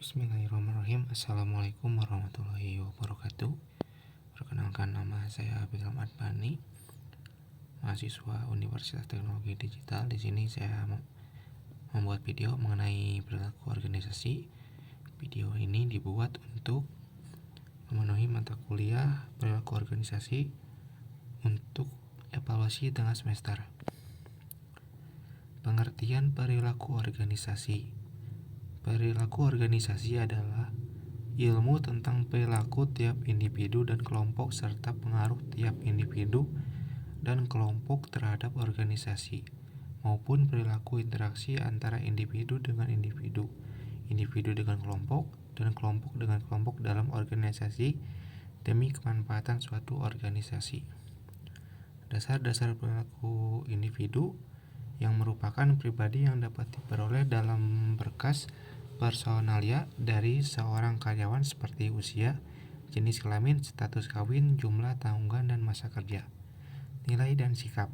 Bismillahirrahmanirrahim. Assalamualaikum warahmatullahi wabarakatuh. Perkenalkan, nama saya Abdul Adbani, mahasiswa Universitas Teknologi Digital. Di sini saya membuat video mengenai perilaku organisasi. Video ini dibuat untuk memenuhi mata kuliah perilaku organisasi untuk evaluasi tengah semester. Pengertian perilaku organisasi. Perilaku organisasi adalah ilmu tentang perilaku tiap individu dan kelompok serta pengaruh tiap individu dan kelompok terhadap organisasi, maupun perilaku interaksi antara individu dengan individu, individu dengan kelompok, dan kelompok dengan kelompok dalam organisasi demi kemanfaatan suatu organisasi. Dasar-dasar perilaku individu yang merupakan pribadi yang dapat diperoleh dalam berkas personalia dari seorang karyawan seperti usia, jenis kelamin, status kawin, jumlah tanggungan, dan masa kerja. Nilai dan sikap.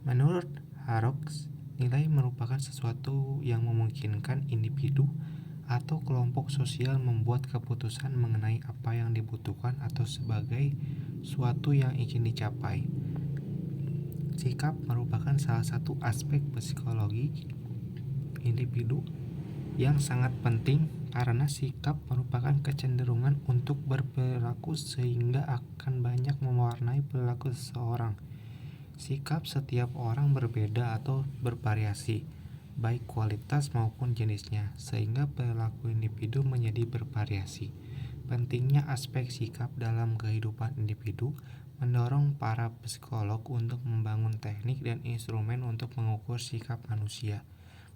Menurut Harrocks, nilai merupakan sesuatu yang memungkinkan individu atau kelompok sosial membuat keputusan mengenai apa yang dibutuhkan atau sebagai suatu yang ingin dicapai. Sikap merupakan salah satu aspek psikologi individu yang sangat penting karena sikap merupakan kecenderungan untuk berperilaku sehingga akan banyak mewarnai perilaku seseorang. Sikap setiap orang berbeda atau bervariasi, baik kualitas maupun jenisnya, sehingga perilaku individu menjadi bervariasi. Pentingnya aspek sikap dalam kehidupan individu mendorong para psikolog untuk membangun teknik dan instrumen untuk mengukur sikap manusia.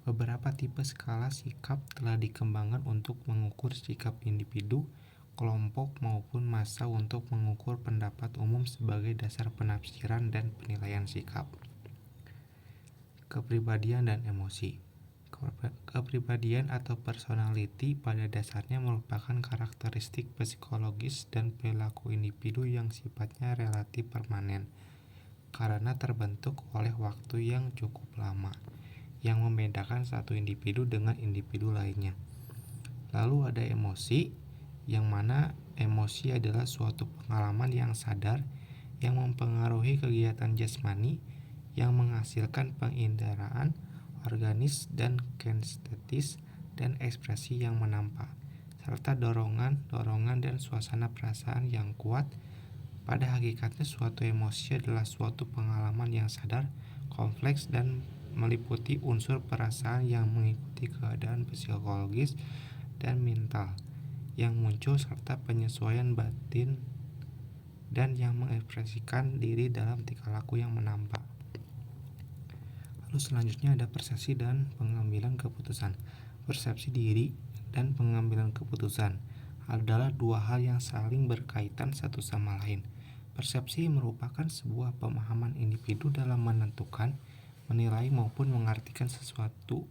Beberapa tipe skala sikap telah dikembangkan untuk mengukur sikap individu, kelompok, maupun massa untuk mengukur pendapat umum sebagai dasar penafsiran dan penilaian sikap. Kepribadian dan emosi. Kepribadian atau personality pada dasarnya merupakan karakteristik psikologis dan perilaku individu yang sifatnya relatif permanen karena terbentuk oleh waktu yang cukup lama, yang membedakan satu individu dengan individu lainnya. Lalu ada emosi, yang mana emosi adalah suatu pengalaman yang sadar yang mempengaruhi kegiatan jasmani yang menghasilkan penginderaan organis dan kinestetis dan ekspresi yang menampak, serta dorongan dan suasana perasaan yang kuat. Pada hakikatnya suatu emosi adalah suatu pengalaman yang sadar, kompleks, dan meliputi unsur perasaan yang mengikuti keadaan psikologis dan mental yang muncul serta penyesuaian batin dan yang mengekspresikan diri dalam tingkah laku yang menampak. Lalu selanjutnya ada persepsi dan pengambilan keputusan. Persepsi diri dan pengambilan keputusan adalah dua hal yang saling berkaitan satu sama lain. Persepsi merupakan sebuah pemahaman individu dalam menentukan, menilai maupun mengartikan sesuatu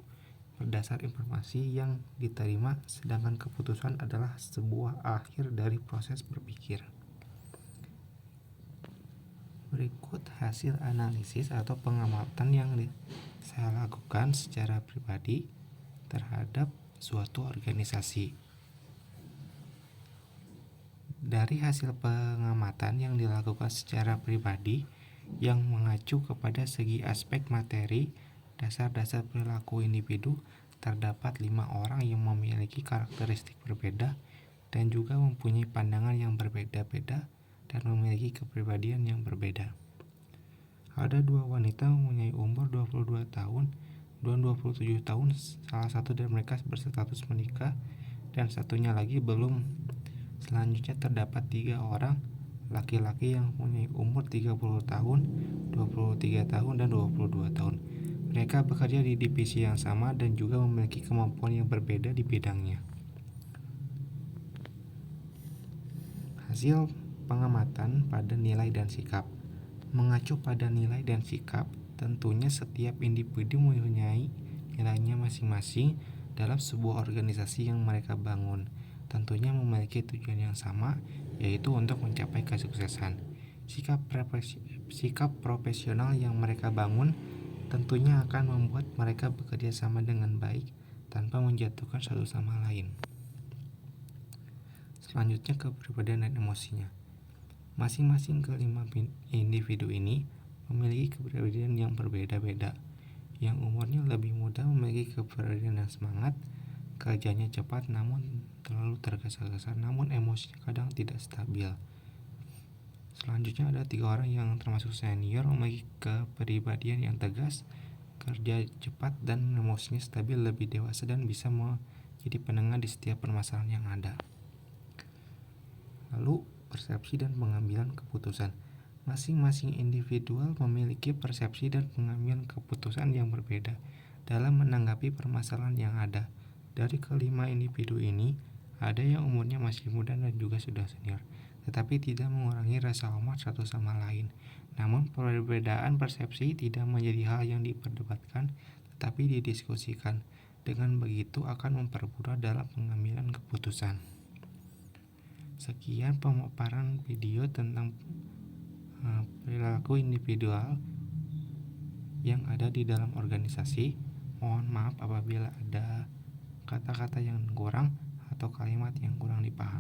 berdasar informasi yang diterima, sedangkan keputusan adalah sebuah akhir dari proses berpikir. Berikut hasil analisis atau pengamatan yang saya lakukan secara pribadi terhadap suatu organisasi. Dari hasil pengamatan yang dilakukan secara pribadi yang mengacu kepada segi aspek materi, dasar-dasar perilaku individu, terdapat 5 orang yang memiliki karakteristik berbeda dan juga mempunyai pandangan yang berbeda-beda dan memiliki kepribadian yang berbeda. Ada 2 wanita mempunyai umur 22 tahun dan 27 tahun, salah satu dari mereka berstatus menikah dan satunya lagi belum. Selanjutnya terdapat 3 orang laki-laki yang mempunyai umur 30 tahun, 23 tahun, dan 22 tahun. Mereka bekerja di divisi yang sama dan juga memiliki kemampuan yang berbeda di bidangnya. Hasil pengamatan pada nilai dan sikap. Mengacu pada nilai dan sikap, tentunya setiap individu mempunyai nilainya masing-masing dalam sebuah organisasi yang mereka bangun. Tentunya memiliki tujuan yang sama, yaitu untuk mencapai kesuksesan. Sikap profesional yang mereka bangun tentunya akan membuat mereka bekerja sama dengan baik tanpa menjatuhkan satu sama lain. Selanjutnya, kepribadian dan emosinya. Masing-masing kelima individu ini memiliki kepribadian yang berbeda-beda. Yang umurnya lebih muda memiliki kepribadian yang semangat, kerjanya cepat namun terlalu tergesa-gesa, namun emosinya kadang tidak stabil. Selanjutnya ada 3 orang yang termasuk senior memiliki kepribadian yang tegas, kerja cepat, dan emosinya stabil, lebih dewasa dan bisa menjadi penengah di setiap permasalahan yang ada. Lalu, persepsi dan pengambilan keputusan. Masing-masing individual memiliki persepsi dan pengambilan keputusan yang berbeda dalam menanggapi permasalahan yang ada. Dari kelima individu ini, ada yang umurnya masih muda dan juga sudah senior, tetapi tidak mengurangi rasa hormat satu sama lain. Namun, perbedaan persepsi tidak menjadi hal yang diperdebatkan, tetapi didiskusikan. Dengan begitu akan mempermudah dalam pengambilan keputusan. Sekian pemaparan video tentang perilaku individual yang ada di dalam organisasi. Mohon maaf apabila ada kata-kata yang kurang atau kalimat yang kurang dipahami.